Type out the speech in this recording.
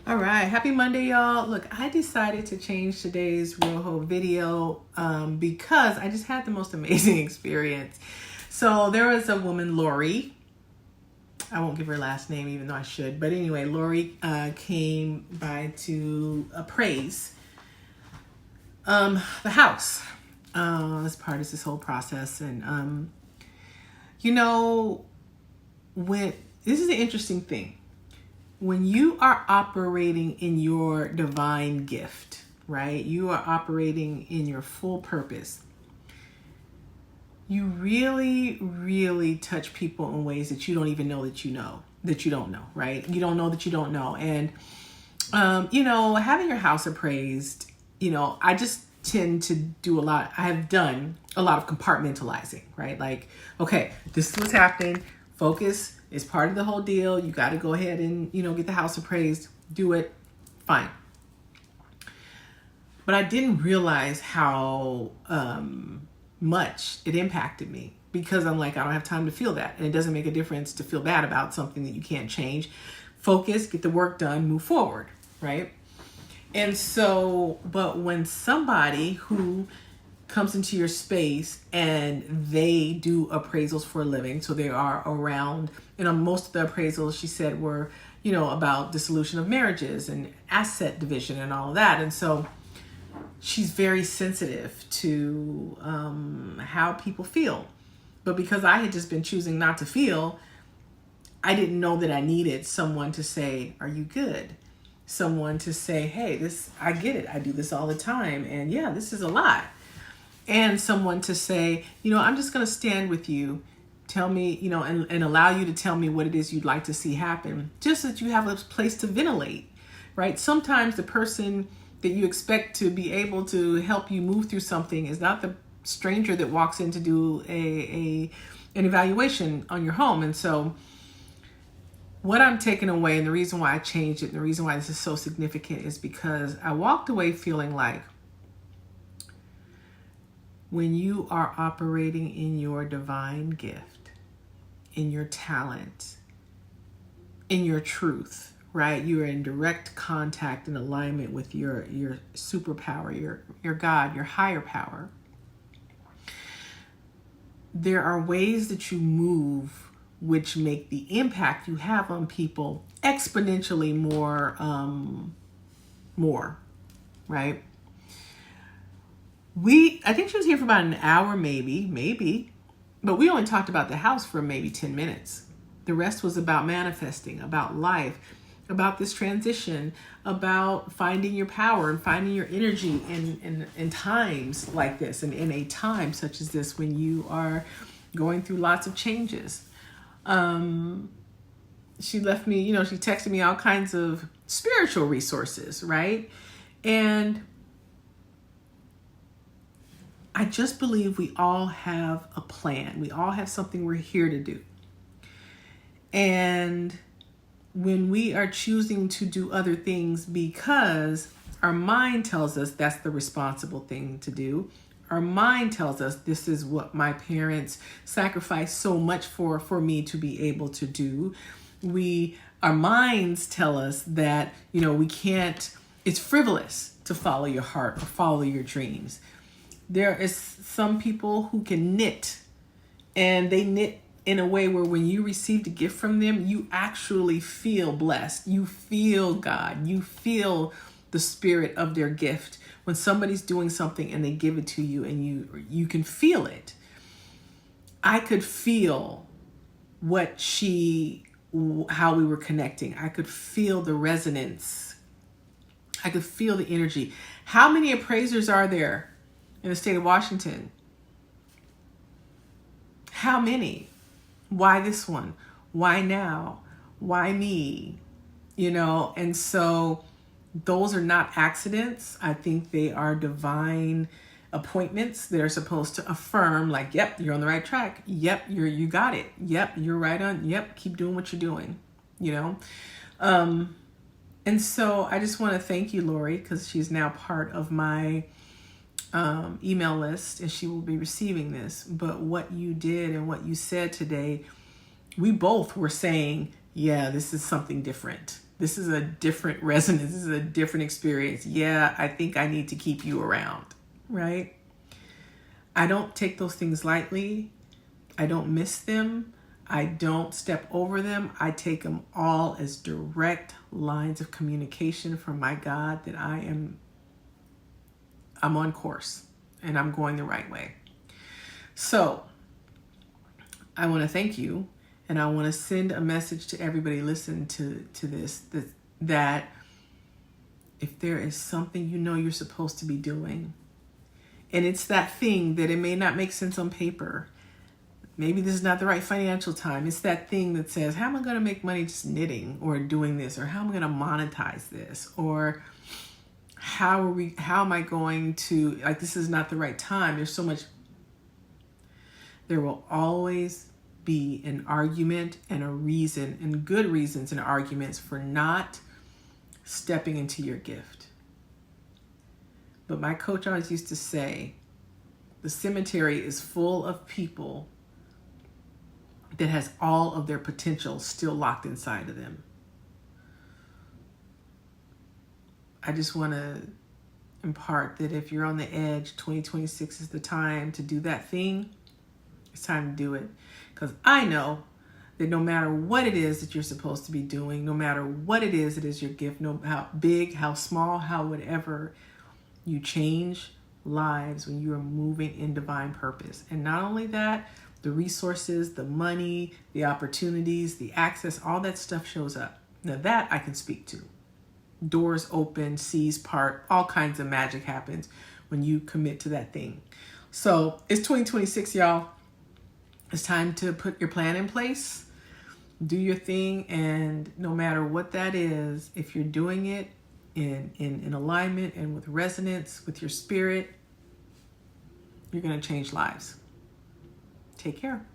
All right, happy Monday, y'all. Look, I decided to change today's Roho video because I just had the most amazing experience. So there was a woman, Lori. I won't give her last name, even though I should. But anyway, Lori came by to appraise the house as part of this whole process. And, when this is an interesting thing. When you are operating in your divine gift, right? You are operating in your full purpose. You really, really touch people in ways that you don't even know that you don't know, right? You don't know that you don't know. And, having your house appraised, I just tend to do I have done a lot of compartmentalizing, right? Like, okay, this is what's happening. Focus is part of the whole deal. You got to go ahead and, get the house appraised, do it, fine. But I didn't realize how much it impacted me, because I'm like, I don't have time to feel that. And it doesn't make a difference to feel bad about something that you can't change. Focus, get the work done, move forward, right? And so, but when somebody who comes into your space and they do appraisals for a living, so they are around, most of the appraisals, she said, were, about dissolution of marriages and asset division and all of that. And so she's very sensitive to how people feel. But because I had just been choosing not to feel, I didn't know that I needed someone to say, are you good? Someone to say, hey, I get it. I do this all the time. And yeah, this is a lot. And someone to say, I'm just going to stand with you. Tell me, and allow you to tell me what it is you'd like to see happen. Just that you have a place to ventilate, right? Sometimes the person that you expect to be able to help you move through something is not the stranger that walks in to do an evaluation on your home. And so what I'm taking away, and the reason why I changed it, and the reason why this is so significant, is because I walked away feeling like when you are operating in your divine gift, in your talent, in your truth, right? You are in direct contact and alignment with your superpower, your God, your higher power. There are ways that you move which make the impact you have on people exponentially more, right? I think she was here for about an hour, maybe, but we only talked about the house for maybe 10 minutes. The rest was about manifesting, about life, about this transition, about finding your power and finding your energy in times like this, and in a time such as this when you are going through lots of changes. She left me, she texted me all kinds of spiritual resources, right? And I just believe we all have a plan. We all have something we're here to do. And when we are choosing to do other things because our mind tells us that's the responsible thing to do, our mind tells us this is what my parents sacrificed so much for me to be able to do. Our minds tell us that, we can't, it's frivolous to follow your heart or follow your dreams. There is some people who can knit, and they knit in a way where when you receive a gift from them, you actually feel blessed. You feel God. You feel the spirit of their gift. When somebody's doing something and they give it to you and you can feel it. I could feel how we were connecting. I could feel the resonance. I could feel the energy. How many appraisers are there in the state of Washington? How many? Why this one? Why now? Why me? And so those are not accidents. I think they are divine appointments. They're supposed to affirm, like, yep, you're on the right track. Yep, you got it. Yep, you're right on. Yep, keep doing what you're doing, And so I just want to thank you, Lori, because she's now part of my email list, and she will be receiving this. But what you did and what you said today, we both were saying, yeah, this is something different. This is a different resonance. This is a different experience. Yeah, I think I need to keep you around, right? I don't take those things lightly. I don't miss them. I don't step over them. I take them all as direct lines of communication from my God that I'm on course and I'm going the right way. So I want to thank you, and I want to send a message to everybody listening to this, that if there is something you know you're supposed to be doing, and it's that thing that it may not make sense on paper, maybe this is not the right financial time. It's that thing that says, how am I going to make money just knitting or doing this? Or how am I going to monetize this? Or how am I going to, like, this is not the right time. There's so much. There will always be an argument and a reason, and good reasons and arguments for not stepping into your gift. But my coach always used to say, the cemetery is full of people that has all of their potential still locked inside of them. I just want to impart that if you're on the edge, 2026 is the time to do that thing. It's time to do it. Because I know that no matter what it is that you're supposed to be doing, no matter what it is your gift, no how big, how small, how whatever, you change lives when you are moving in divine purpose. And not only that, the resources, the money, the opportunities, the access, all that stuff shows up. Now that I can speak to. Doors open, seas part, all kinds of magic happens when you commit to that thing. So it's 2026, y'all. It's time to put your plan in place, do your thing, and no matter what that is, if you're doing it in alignment and with resonance with your spirit, you're going to change lives. Take care.